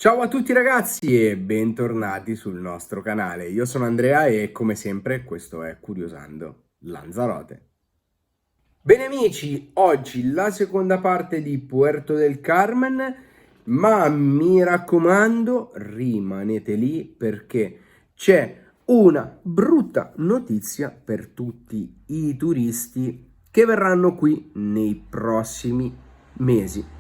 Ciao a tutti ragazzi e bentornati sul nostro canale. Io sono Andrea e come sempre questo è Curiosando Lanzarote. Bene amici, oggi la seconda parte di Puerto del Carmen, ma mi raccomando rimanete lì perché c'è una brutta notizia per tutti i turisti che verranno qui nei prossimi mesi.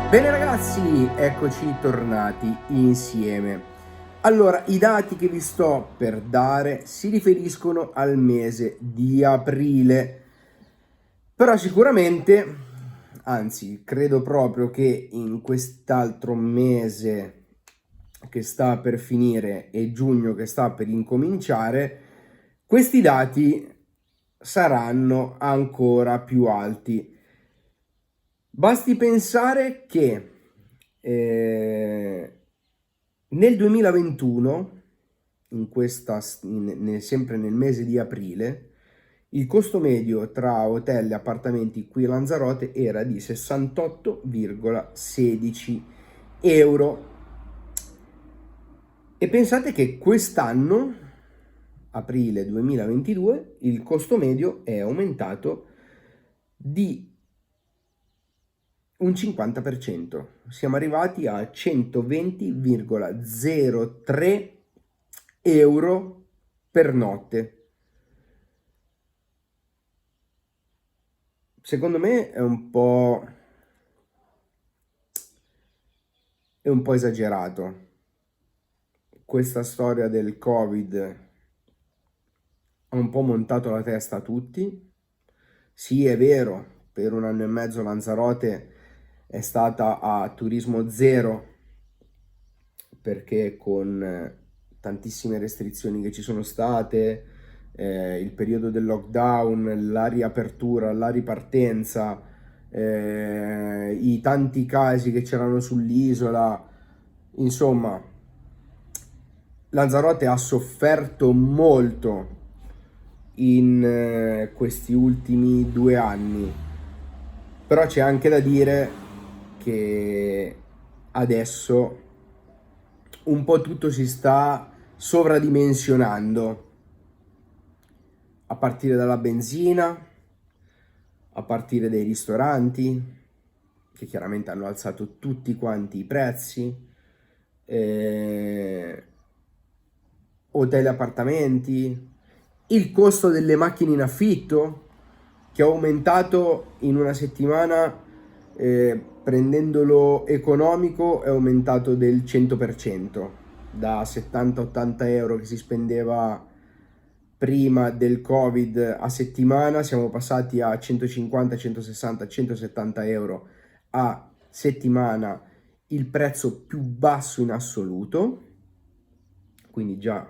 Bene ragazzi, eccoci tornati insieme. Allora, i dati che vi sto per dare si riferiscono al mese di aprile, però sicuramente, anzi, credo proprio che in quest'altro mese che sta per finire e giugno che sta per incominciare, questi dati saranno ancora più alti. Basti pensare che nel 2021, sempre nel mese di aprile, il costo medio tra hotel e appartamenti qui a Lanzarote era di 68,16 euro. E pensate che quest'anno, aprile 2022, il costo medio è aumentato di un 50%. Siamo arrivati a 120,03 euro per notte. Secondo me è un po' esagerato. Questa storia del Covid ha un po' montato la testa a tutti. Sì, è vero, per 1 anno e mezzo Lanzarote è stata a turismo zero, perché con tantissime restrizioni che ci sono state, il periodo del lockdown, la riapertura, la ripartenza, i tanti casi che c'erano sull'isola, insomma, Lanzarote ha sofferto molto in questi ultimi 2 anni, però c'è anche da dire che adesso un po' tutto si sta sovradimensionando, a partire dalla benzina, a partire dai ristoranti, che chiaramente hanno alzato tutti quanti i prezzi, hotel e appartamenti, il costo delle macchine in affitto, che è aumentato in una settimana, prendendolo economico, è aumentato del 100%, da 70-80 euro che si spendeva prima del Covid a settimana, siamo passati a 150, 160, 170 euro a settimana, il prezzo più basso in assoluto. Quindi già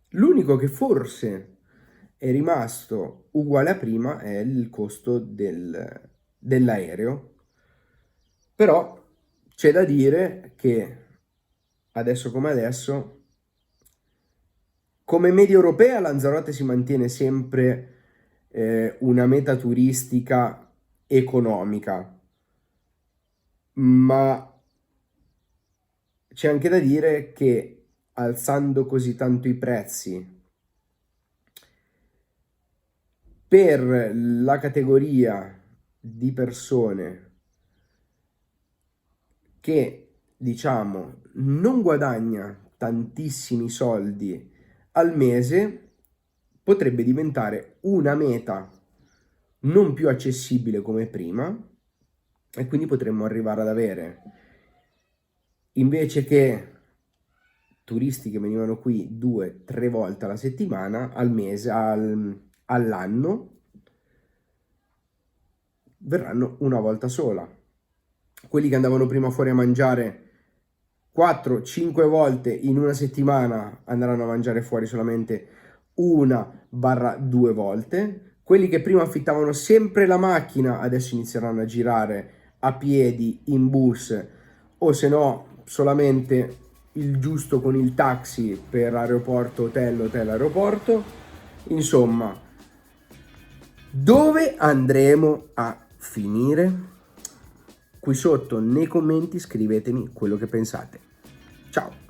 l'unico che forse è rimasto uguale a prima è il costo dell'aereo, però c'è da dire che adesso come adesso, come media europea, Lanzarote si mantiene sempre una meta turistica economica, ma c'è anche da dire che alzando così tanto i prezzi per la categoria di persone che, diciamo, non guadagna tantissimi soldi al mese, potrebbe diventare una meta non più accessibile come prima, e quindi potremmo arrivare ad avere, invece che turisti che venivano qui 2-3 volte alla settimana, al mese, all'anno, verranno una volta sola. Quelli che andavano prima fuori a mangiare 4-5 volte in una settimana andranno a mangiare fuori solamente 1-2 volte. Quelli che prima affittavano sempre la macchina adesso inizieranno a girare a piedi, in bus, o se no solamente il giusto con il taxi per aeroporto, hotel, hotel, aeroporto. Insomma, dove andremo a finire? Qui sotto nei commenti scrivetemi quello che pensate. Ciao!